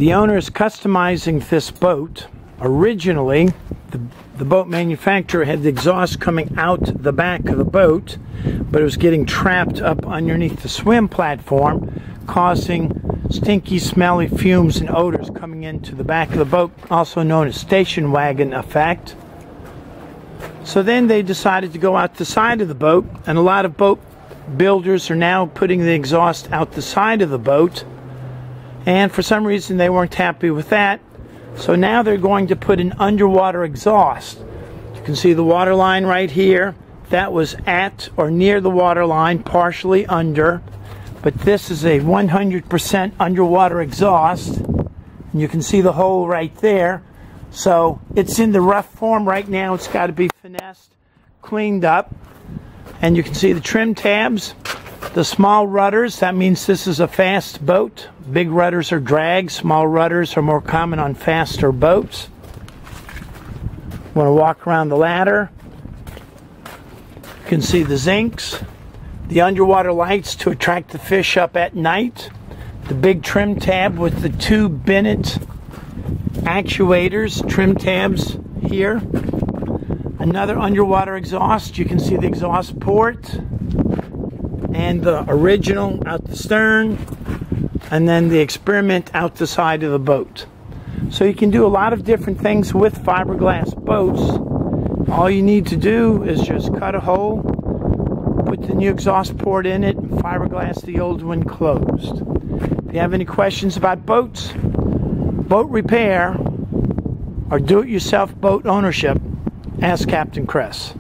The owner is customizing this boat. Originally, the boat manufacturer had the exhaust coming out the back of the boat, but it was getting trapped up underneath the swim platform, causing stinky, smelly fumes and odors coming into the back of the boat, also known as station wagon effect. So then they decided to go out the side of the boat, and a lot of boat builders are now putting the exhaust out the side of the boat, and for some reason they weren't happy with that. So now they're going to put an underwater exhaust. You can see the water line right here. That was at or near the water line, partially under. But this is a 100% underwater exhaust. And you can see the hole right there. So it's in the rough form right now. It's got to be finessed, cleaned up. And you can see the trim tabs, the small rudders. That means this is a fast boat. Big rudders are drag. Small rudders are more common on faster boats. Want to walk around the ladder. You can see the zincs, the underwater lights to attract the fish up at night, the big trim tab with the 2 Bennett actuators, trim tabs here. Another underwater exhaust. You can see the exhaust port and the original out the stern, and then the experiment out the side of the boat. So you can do a lot of different things with fiberglass boats. All you need to do is just cut a hole, put the new exhaust port in it, and fiberglass the old one closed. If you have any questions about boats, boat repair, or do-it-yourself boat ownership, ask Captain Kress.